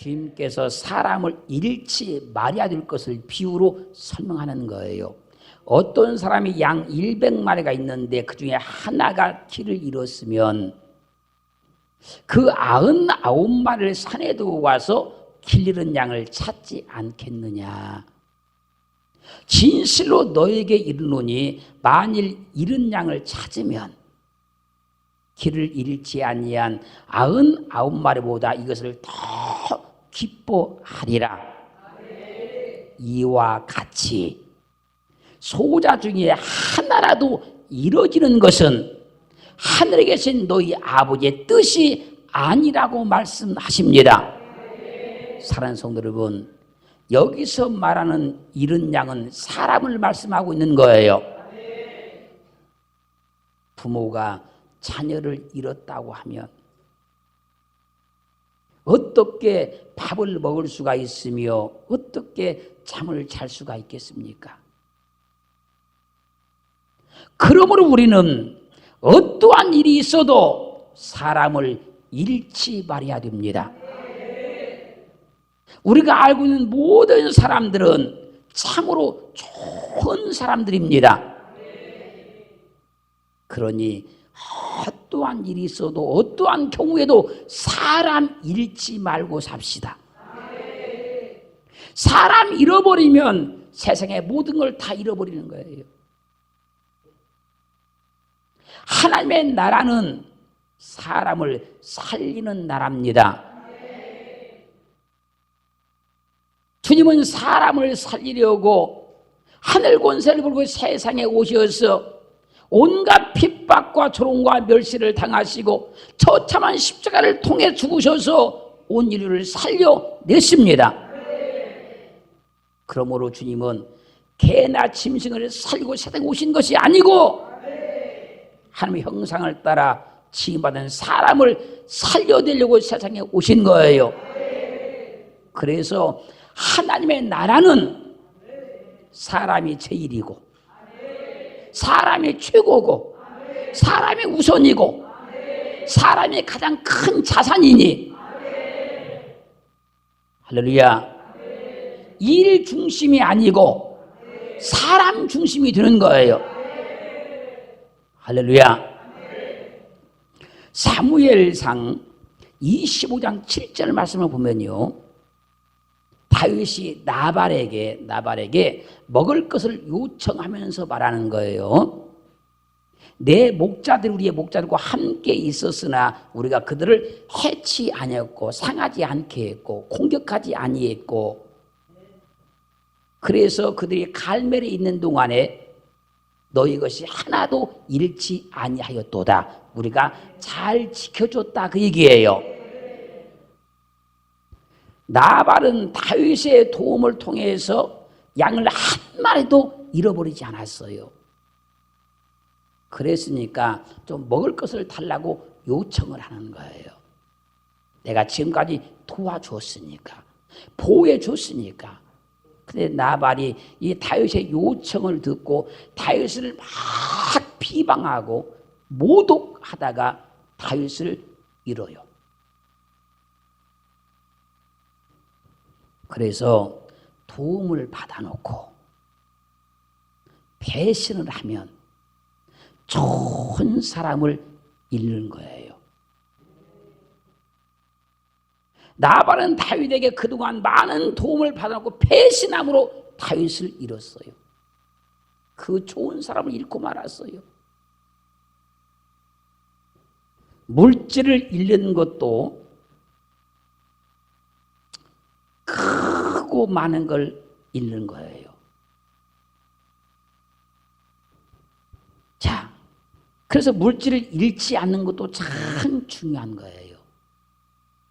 주님께서 사람을 잃지 말아야 될 것을 비유로 설명하는 거예요. 어떤 사람이 양 100마리가 있는데 그 중에 하나가 길을 잃었으면 그 99마리를 산에 두고 와서 길 잃은 양을 찾지 않겠느냐. 진실로 너에게 이르노니 만일 잃은 양을 찾으면 길을 잃지 아니한 99마리보다 이것을 더 기뻐하리라. 이와 같이 소자 중에 하나라도 이루어지는 것은 하늘에 계신 너희 아버지의 뜻이 아니라고 말씀하십니다. 사랑하는 성도 여러분, 여기서 말하는 잃은 양은 사람을 말씀하고 있는 거예요. 부모가 자녀를 잃었다고 하면 어떻게 밥을 먹을 수가 있으며 어떻게 잠을 잘 수가 있겠습니까? 그러므로 우리는 어떠한 일이 있어도 사람을 잃지 말아야 됩니다. 우리가 알고 있는 모든 사람들은 참으로 좋은 사람들입니다. 그러니 어떠한 일이 있어도 어떠한 경우에도 사람 잃지 말고 삽시다. 사람 잃어버리면 세상의 모든 걸 다 잃어버리는 거예요. 하나님의 나라는 사람을 살리는 나라입니다. 주님은 사람을 살리려고 하늘 권세를 걸고 세상에 오셔서 온갖 핍박과 조롱과 멸시를 당하시고 처참한 십자가를 통해 죽으셔서 온 인류를 살려냈습니다. 그러므로 주님은 개나 짐승을 살리고 세상에 오신 것이 아니고 하나님의 형상을 따라 지음받은 사람을 살려내려고 세상에 오신 거예요. 그래서 하나님의 나라는 사람이 제일이고 사람이 최고고 사람이 우선이고 사람이 가장 큰 자산이니 할렐루야. 일 중심이 아니고 사람 중심이 되는 거예요. 할렐루야. 사무엘상 25장 7절 말씀을 보면요, 다윗이 나발에게 먹을 것을 요청하면서 말하는 거예요. 내 목자들 우리의 목자들과 함께 있었으나 우리가 그들을 해치 아니했고 상하지 않게 했고 공격하지 아니했고 그래서 그들이 갈멜에 있는 동안에 너희 것이 하나도 잃지 아니하였도다. 우리가 잘 지켜줬다 그 얘기예요. 나발은 다윗의 도움을 통해서 양을 한 마리도 잃어버리지 않았어요. 그랬으니까 좀 먹을 것을 달라고 요청을 하는 거예요. 내가 지금까지 도와줬으니까 보호해줬으니까. 근데 나발이 이 다윗의 요청을 듣고 다윗을 막 비방하고 모독하다가 다윗을 잃어요. 그래서 도움을 받아놓고 배신을 하면 좋은 사람을 잃는 거예요. 나발은 다윗에게 그동안 많은 도움을 받아놓고 배신함으로 다윗을 잃었어요. 그 좋은 사람을 잃고 말았어요. 물질을 잃는 것도 크고 많은 걸 잃는 거예요. 자, 그래서 물질을 잃지 않는 것도 참 중요한 거예요.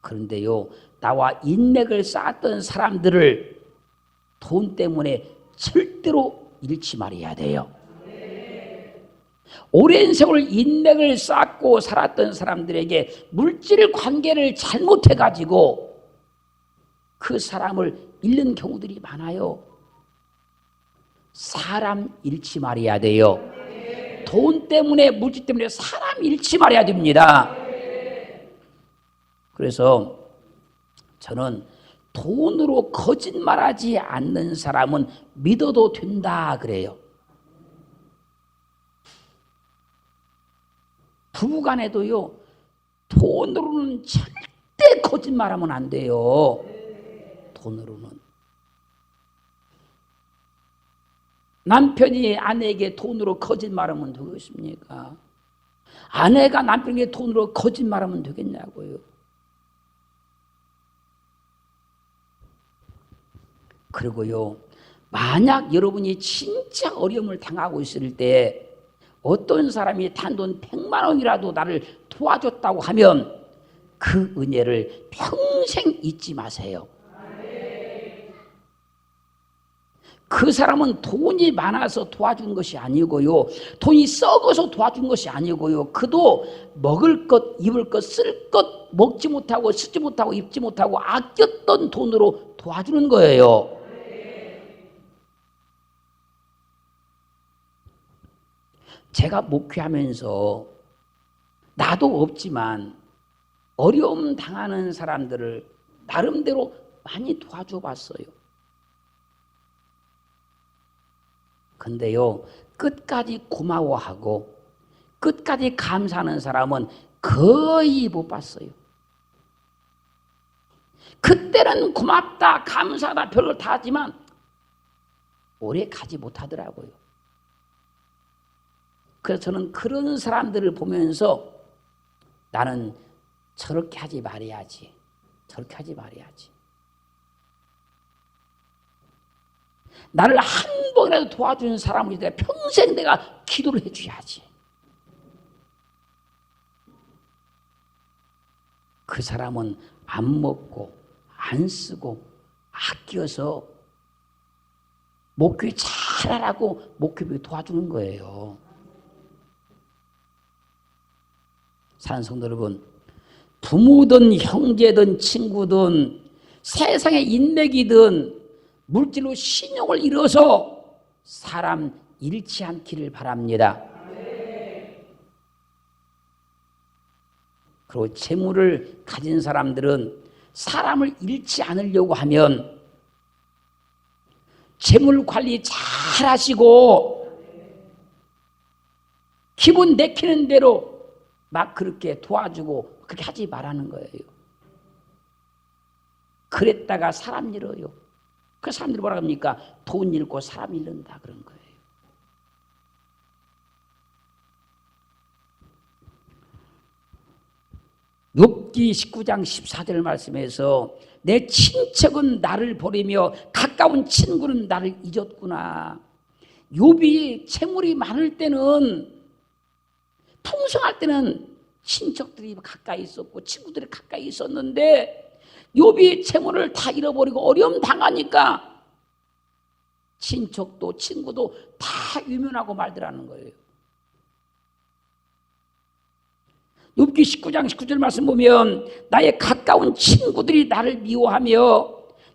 그런데요, 나와 인맥을 쌓았던 사람들을 돈 때문에 절대로 잃지 말아야 돼요. 오랜 세월 인맥을 쌓고 살았던 사람들에게 물질 관계를 잘못해가지고 그 사람을 잃는 경우들이 많아요. 사람 잃지 말아야 돼요. 돈 때문에 물질 때문에 사람 잃지 말아야 됩니다. 그래서 저는 돈으로 거짓말하지 않는 사람은 믿어도 된다 그래요. 부부간에도요, 돈으로는 절대 거짓말하면 안 돼요. 돈으로는. 남편이 아내에게 돈으로 거짓말하면 되겠습니까? 아내가 남편에게 돈으로 거짓말하면 되겠냐고요. 그리고요, 만약 여러분이 진짜 어려움을 당하고 있을 때 어떤 사람이 단돈 100만 원이라도 나를 도와줬다고 하면 그 은혜를 평생 잊지 마세요. 그 사람은 돈이 많아서 도와준 것이 아니고요, 돈이 썩어서 도와준 것이 아니고요, 그도 먹을 것, 입을 것, 쓸 것 먹지 못하고 쓰지 못하고 입지 못하고 아꼈던 돈으로 도와주는 거예요. 제가 목회하면서 나도 없지만 어려움 당하는 사람들을 나름대로 많이 도와줘 봤어요. 근데요, 끝까지 고마워하고 끝까지 감사하는 사람은 거의 못 봤어요. 그때는 고맙다, 감사하다, 별걸 다 하지만 오래 가지 못하더라고요. 그래서 저는 그런 사람들을 보면서 나는 저렇게 하지 말아야지, 저렇게 하지 말아야지. 나를 한 번이라도 도와준 사람을 내가 평생 내가 기도를 해줘야지. 그 사람은 안 먹고 안 쓰고 아껴서 목회 잘하라고 목회비 도와주는 거예요. 사랑하는 성도 여러분, 부모든 형제든 친구든 세상의 인맥이든 물질로 신용을 잃어서 사람 잃지 않기를 바랍니다. 그리고 재물을 가진 사람들은 사람을 잃지 않으려고 하면 재물 관리 잘 하시고 기분 내키는 대로 막 그렇게 도와주고 그렇게 하지 말라는 거예요. 그랬다가 사람 잃어요. 그 사람들이 뭐라 합니까? 돈 잃고 사람 잃는다 그런 거예요. 욥기 19장 14절 말씀에서 내 친척은 나를 버리며 가까운 친구는 나를 잊었구나. 욥이 재물이 많을 때는, 풍성할 때는 친척들이 가까이 있었고 친구들이 가까이 있었는데 욥이 재물을 다 잃어버리고 어려움 당하니까 친척도 친구도 다 유면하고 말더라는 거예요. 욥기 19장 19절 말씀 보면 나의 가까운 친구들이 나를 미워하며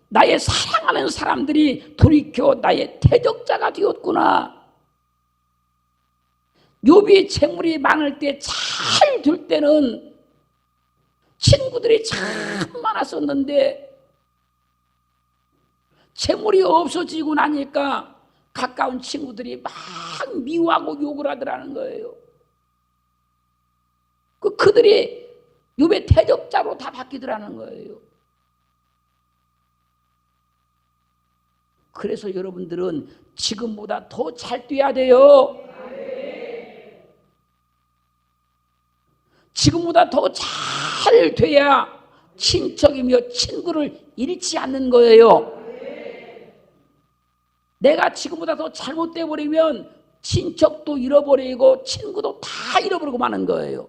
나의 사랑하는 사람들이 돌이켜 나의 대적자가 되었구나. 욥이 재물이 많을 때, 잘 될 때는 친구들이 참 많았었는데 재물이 없어지고 나니까 가까운 친구들이 막 미워하고 욕을 하더라는 거예요. 그들이 욥의 대적자로 다 바뀌더라는 거예요. 그래서 여러분들은 지금보다 더 잘 돼야 돼요. 지금보다 더 잘 돼야 친척이며 친구를 잃지 않는 거예요. 내가 지금보다 더 잘못돼 버리면 친척도 잃어버리고 친구도 다 잃어버리고 마는 거예요.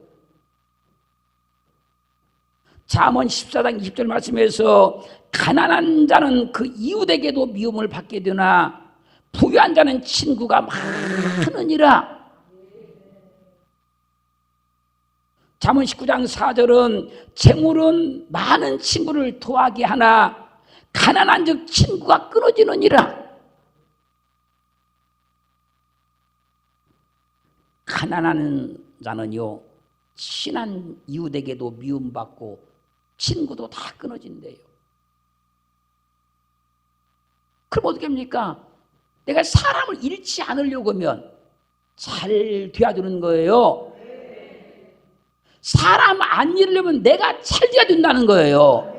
잠언 14장 20절 말씀에서 가난한 자는 그 이웃에게도 미움을 받게 되나 부유한 자는 친구가 많으니라. 잠언 19장 4절은 재물은 많은 친구를 더하게 하나 가난한 즉 친구가 끊어지느니라. 가난한 자는요, 친한 이웃에게도 미움받고 친구도 다 끊어진대요. 그럼 어떻게 합니까? 내가 사람을 잃지 않으려고 하면 잘 되어주는 거예요. 사람 안 잃으려면 내가 잘 돼야 된다는 거예요.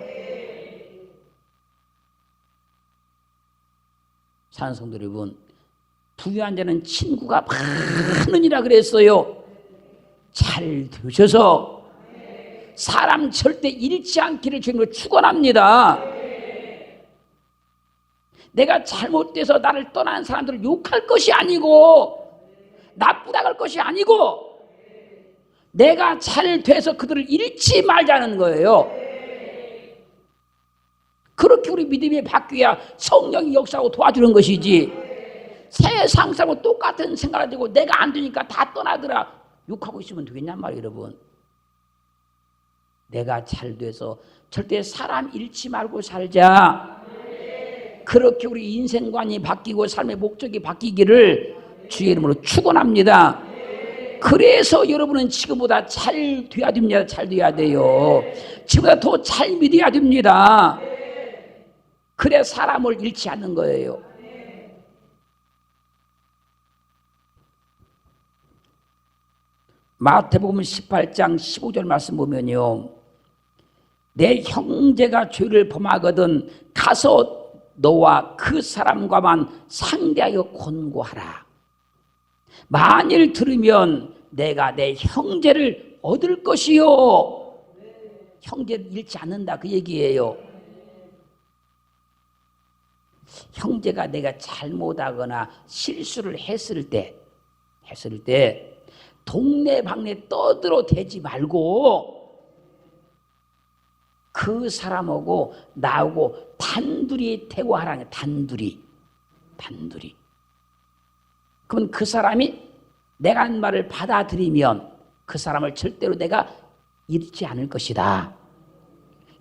사는 성도 여러분, 부유한 자는 친구가 많으니라 그랬어요. 잘 되셔서 사람 절대 잃지 않기를 주님으로 축원합니다. 내가 잘못돼서 나를 떠난 사람들을 욕할 것이 아니고 나쁘다고 할 것이 아니고 내가 잘 돼서 그들을 잃지 말자는 거예요. 그렇게 우리 믿음이 바뀌어야 성령이 역사하고 도와주는 것이지, 세상 사람하고 똑같은 생각을 가지고 내가 안 되니까 다 떠나더라 욕하고 있으면 되겠냔 말이에요. 여러분, 내가 잘 돼서 절대 사람 잃지 말고 살자. 그렇게 우리 인생관이 바뀌고 삶의 목적이 바뀌기를 주의 이름으로 축원합니다. 그래서 여러분은 지금보다 잘 돼야 됩니다. 잘 돼야 돼요. 지금보다 더 잘 믿어야 됩니다. 그래 사람을 잃지 않는 거예요. 마태복음 18장 15절 말씀 보면요, 내 형제가 죄를 범하거든 가서 너와 그 사람과만 상대하여 권고하라. 만일 들으면 내가 내 형제를 얻을 것이요. 형제를 잃지 않는다 그 얘기예요. 형제가 내가 잘못하거나 실수를 했을 때 동네방네 떠들어 대지 말고 그 사람하고 나하고 단둘이 대화하라는 거예요. 단둘이. 그러면 그 사람이 내가 한 말을 받아들이면 그 사람을 절대로 내가 잃지 않을 것이다.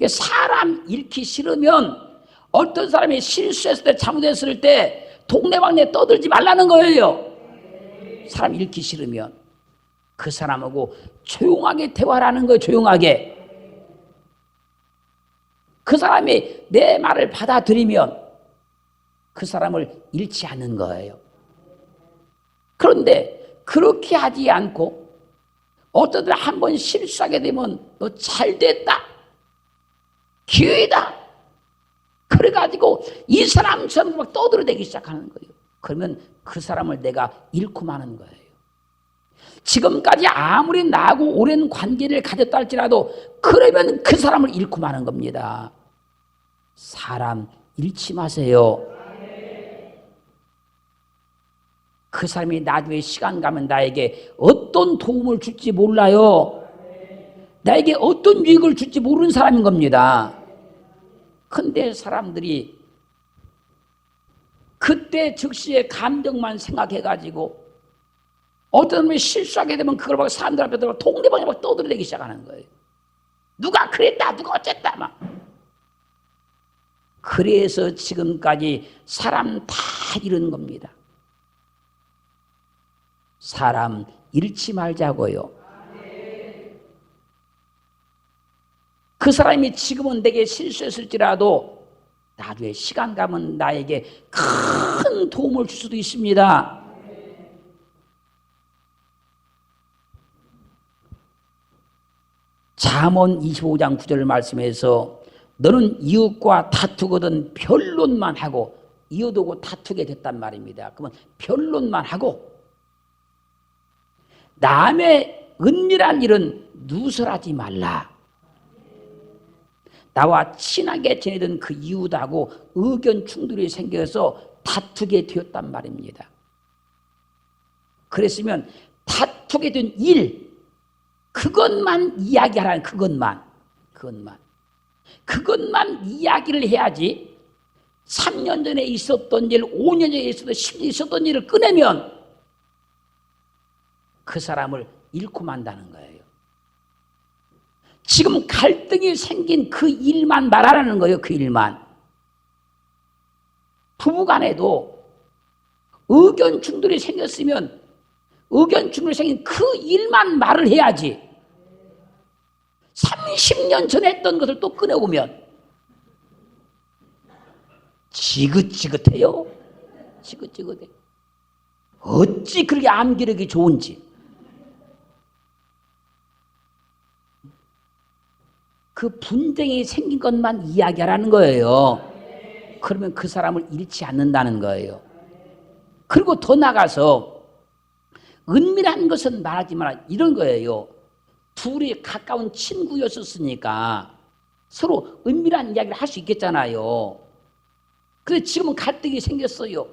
사람 잃기 싫으면 어떤 사람이 실수했을 때 잘못했을 때 동네방네 떠들지 말라는 거예요. 사람 잃기 싫으면 그 사람하고 조용하게 대화하라는 거예요. 조용하게. 그 사람이 내 말을 받아들이면 그 사람을 잃지 않는 거예요. 그런데 그렇게 하지 않고 어떤 들 한 번 실수하게 되면 너 잘됐다, 기회다, 그래가지고 이 사람처럼 막 떠들어대기 시작하는 거예요. 그러면 그 사람을 내가 잃고 마는 거예요. 지금까지 아무리 나하고 오랜 관계를 가졌다 할지라도 그러면 그 사람을 잃고 마는 겁니다. 사람 잃지 마세요. 그 사람이 나중에 시간 가면 나에게 어떤 도움을 줄지 몰라요. 나에게 어떤 유익을 줄지 모르는 사람인 겁니다. 근데 사람들이 그때 즉시의 감정만 생각해가지고 어떤 놈이 실수하게 되면 그걸 막 사람들 앞에 들어 동네방에 막 떠들어대기 시작하는 거예요. 누가 그랬다, 누가 어쨌다 막. 그래서 지금까지 사람 다 잃은 겁니다. 사람 잃지 말자고요. 그 사람이 지금은 내게 실수했을지라도 나중에 시간 가면 나에게 큰 도움을 줄 수도 있습니다. 잠언 25장 9절 말씀에서 너는 이웃과 다투거든 변론만 하고, 이웃하고 다투게 됐단 말입니다. 그러면 변론만 하고 남의 은밀한 일은 누설하지 말라. 나와 친하게 지내던 그 이웃하고 의견 충돌이 생겨서 다투게 되었단 말입니다. 그랬으면 다투게 된 일, 그것만 이야기하라는, 그것만 이야기를 해야지 3년 전에 있었던 일, 5년 전에 있었던 10년 있었던 일을 꺼내면 그 사람을 잃고 만다는 거예요. 지금 갈등이 생긴 그 일만 말하라는 거예요. 그 일만. 부부간에도 의견 충돌이 생겼으면 의견 충돌이 생긴 그 일만 말을 해야지 30년 전에 했던 것을 또 꺼내오면 지긋지긋해요. 지긋지긋해. 어찌 그렇게 암기력이 좋은지. 그 분쟁이 생긴 것만 이야기하라는 거예요. 그러면 그 사람을 잃지 않는다는 거예요. 그리고 더 나가서 은밀한 것은 말하지 마라 이런 거예요. 둘이 가까운 친구였었으니까 서로 은밀한 이야기를 할 수 있겠잖아요. 근데 지금은 갈등이 생겼어요.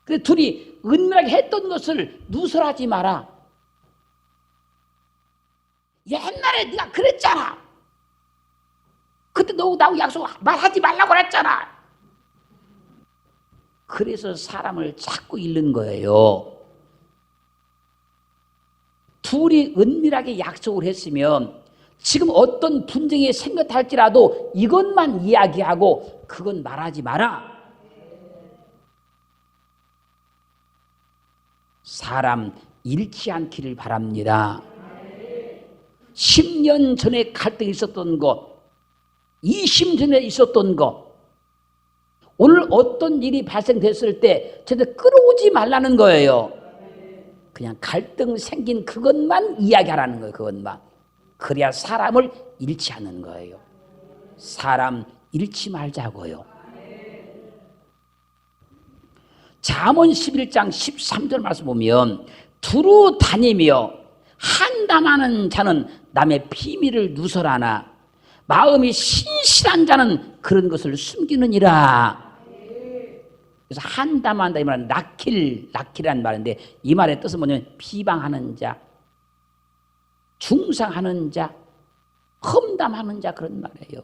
근데 둘이 은밀하게 했던 것을 누설하지 마라. 옛날에 네가 그랬잖아. 그때 너 나하고 약속 말하지 말라고 그랬잖아. 그래서 사람을 자꾸 잃는 거예요. 둘이 은밀하게 약속을 했으면 지금 어떤 분쟁이 생겼다 할지라도 이것만 이야기하고 그건 말하지 마라. 사람 잃지 않기를 바랍니다. 10년 전에 갈등이 있었던 것, 20년 전에 있었던 것, 오늘 어떤 일이 발생됐을 때 저한테 끌어오지 말라는 거예요. 그냥 갈등 생긴 그것만 이야기하라는 거예요. 그것만. 그래야 사람을 잃지 않는 거예요. 사람 잃지 말자고요. 잠언 11장 13절 말씀 보면 두루 다니며 한담하는 자는 남의 비밀을 누설하나 마음이 신실한 자는 그런 것을 숨기느니라. 그래서 한담한다 이 말은 낙힐이라는 말인데 이 말의 뜻은 뭐냐면 비방하는 자, 중상하는 자, 험담하는 자 그런 말이에요.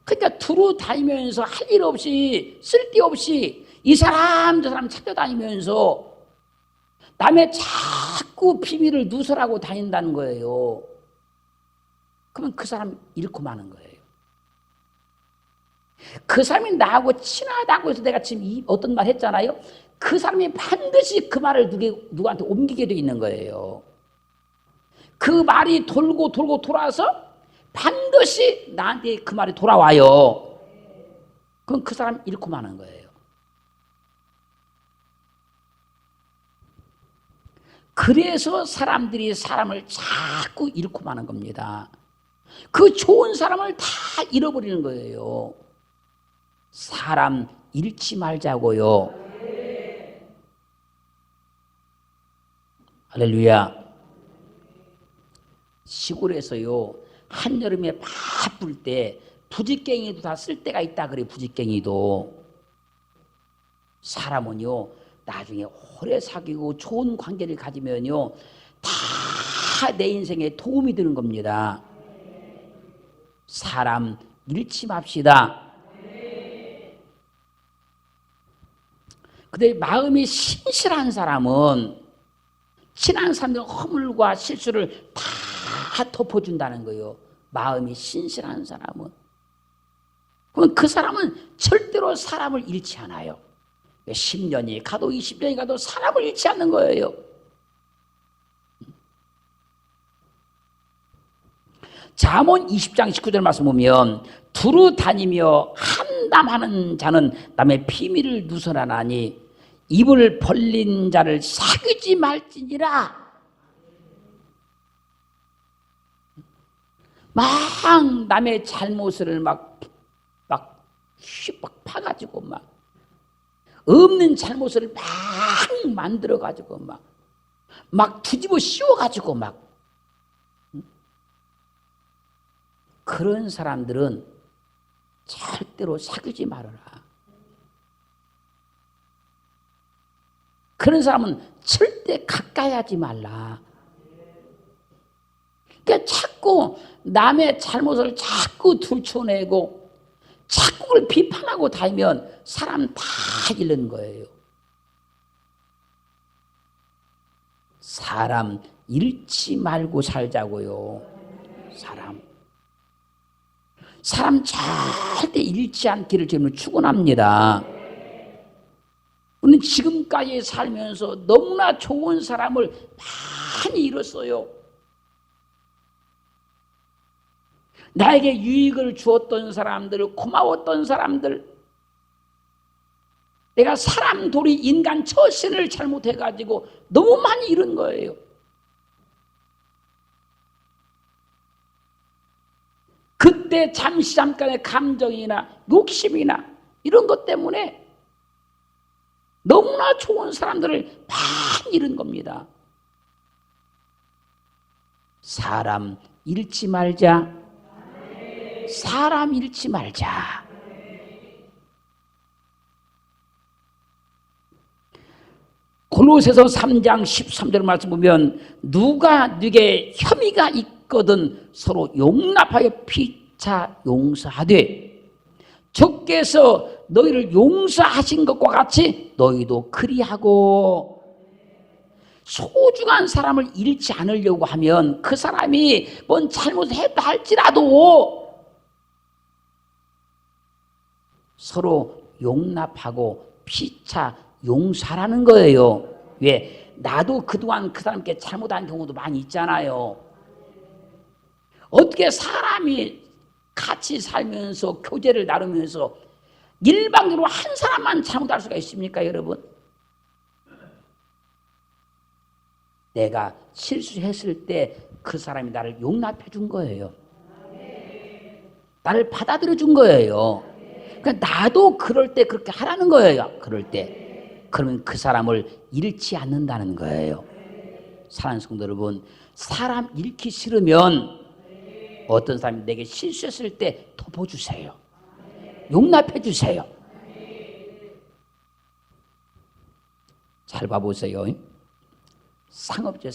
그러니까 두루 다니면서 할 일 없이 쓸데없이 이 사람 저 사람 찾아다니면서 남의 자꾸 비밀을 누설하고 다닌다는 거예요. 그러면 그 사람 잃고 마는 거예요. 그 사람이 나하고 친하다고 해서 내가 지금 어떤 말 했잖아요. 그 사람이 반드시 그 말을 누구한테 옮기게 돼 있는 거예요. 그 말이 돌고 돌아서 반드시 나한테 그 말이 돌아와요. 그럼 그 사람 잃고 마는 거예요. 그래서 사람들이 사람을 자꾸 잃고 마는 겁니다. 그 좋은 사람을 다 잃어버리는 거예요. 사람 잃지 말자고요. 할렐루야. 시골에서요 한여름에 바쁠 때 부직갱이도 다 쓸 때가 있다 그래. 부직갱이도. 사람은요 나중에 오래 사귀고 좋은 관계를 가지면요 다 내 인생에 도움이 되는 겁니다. 사람 잃지 맙시다. 근데 마음이 신실한 사람은 친한 사람들의 허물과 실수를 다 덮어준다는 거예요. 마음이 신실한 사람은. 그럼 그 사람은 절대로 사람을 잃지 않아요. 10년이 가도 20년이 가도 사람을 잃지 않는 거예요. 잠언 20장 19절 말씀 보면 두루 다니며 한담하는 자는 남의 비밀을 누설하나니 입을 벌린 자를 사귀지 말지니라. 막 남의 잘못을 막 파가지고 막 없는 잘못을 막 만들어가지고 막 뒤집어 씌워가지고 막 그런 사람들은 절대로 사귀지 말아라. 그런 사람은 절대 가까이 하지 말라. 그러니까 자꾸 남의 잘못을 자꾸 들춰내고 자꾸 그걸 비판하고 다니면 사람 다 잃는 거예요. 사람 잃지 말고 살자고요. 사람 절대 잃지 않기를 저는 축원합니다. 우리는 지금까지 살면서 너무나 좋은 사람을 많이 잃었어요. 나에게 유익을 주었던 사람들, 고마웠던 사람들, 내가 사람 도리 인간 처신을 잘못해가지고 너무 많이 잃은 거예요. 그때 잠깐의 감정이나 욕심이나 이런 것 때문에 너무나 좋은 사람들을 많이 잃은 겁니다. 사람 잃지 말자. 사람 잃지 말자. 골로새서 3장 13절 말씀 보면 누가 네게 혐의가 있거든 서로 용납하여 피차 용서하되 주께서 너희를 용서하신 것과 같이 너희도 그리하고. 소중한 사람을 잃지 않으려고 하면 그 사람이 뭔 잘못했다 할지라도 서로 용납하고 피차 용서하라는 거예요. 왜? 나도 그동안 그 사람께 잘못한 경우도 많이 있잖아요. 어떻게 사람이 같이 살면서 교제를 나누면서 일방적으로 한 사람만 잘못할 수가 있습니까, 여러분? 내가 실수했을 때 그 사람이 나를 용납해 준 거예요. 나를 받아들여 준 거예요. 그러니까 나도 그럴 때 그렇게 하라는 거예요. 그럴 때. 그러면 그 사람을 잃지 않는다는 거예요. 사랑하는 성도 여러분, 사람 잃기 싫으면 어떤 사람이 내게 실수했을 때 덮어주세요. 용납해 주세요. 잘 봐보세요. 상업제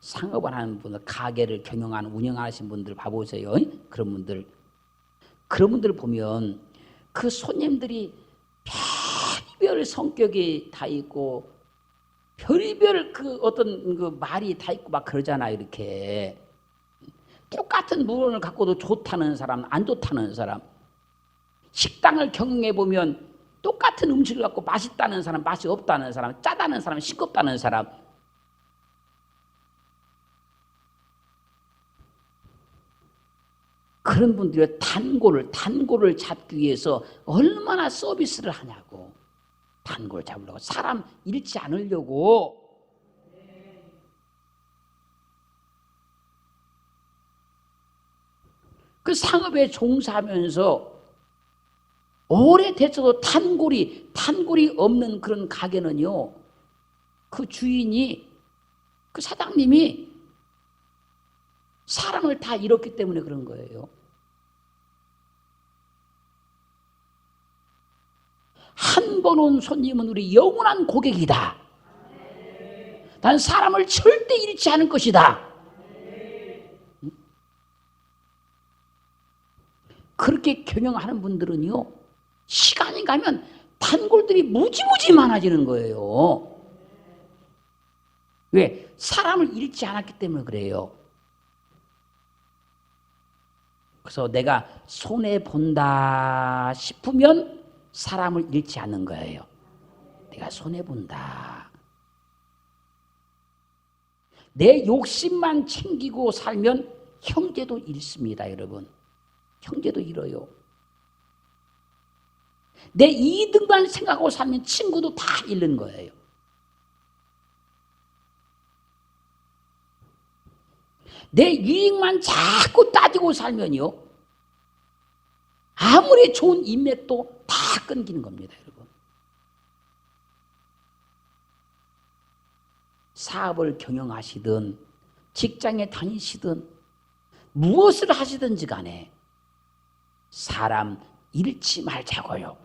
상업을 하는 분들, 가게를 경영하는 운영하시는 분들 봐보세요. 그런 분들 보면 그 손님들이 별의별 성격이 다 있고 별의별 그 어떤 그 말이 다 있고 막 그러잖아요. 이렇게 똑같은 물건을 갖고도 좋다는 사람, 안 좋다는 사람. 식당을 경영해 보면 똑같은 음식을 갖고 맛있다는 사람, 맛이 없다는 사람, 짜다는 사람, 싱겁다는 사람. 그런 분들이 단골을 잡기 위해서 얼마나 서비스를 하냐고. 단골 잡으려고, 사람 잃지 않으려고. 그 상업에 종사하면서 오래됐어도 단골이 없는 그런 가게는요, 그 주인이, 그 사장님이 사람을 다 잃었기 때문에 그런 거예요. 한 번 온 손님은 우리 영원한 고객이다. 난 사람을 절대 잃지 않을 것이다. 그렇게 경영하는 분들은요, 시간이 가면 단골들이 무지무지 많아지는 거예요. 왜? 사람을 잃지 않았기 때문에 그래요. 그래서 내가 손해본다 싶으면 사람을 잃지 않는 거예요. 내가 손해본다. 내 욕심만 챙기고 살면 형제도 잃습니다, 여러분. 형제도 잃어요. 내 이득만 생각하고 살면 친구도 다 잃는 거예요. 내 유익만 자꾸 따지고 살면요, 아무리 좋은 인맥도 다 끊기는 겁니다, 여러분. 사업을 경영하시든 직장에 다니시든 무엇을 하시든지 간에 사람 잃지 말자고요.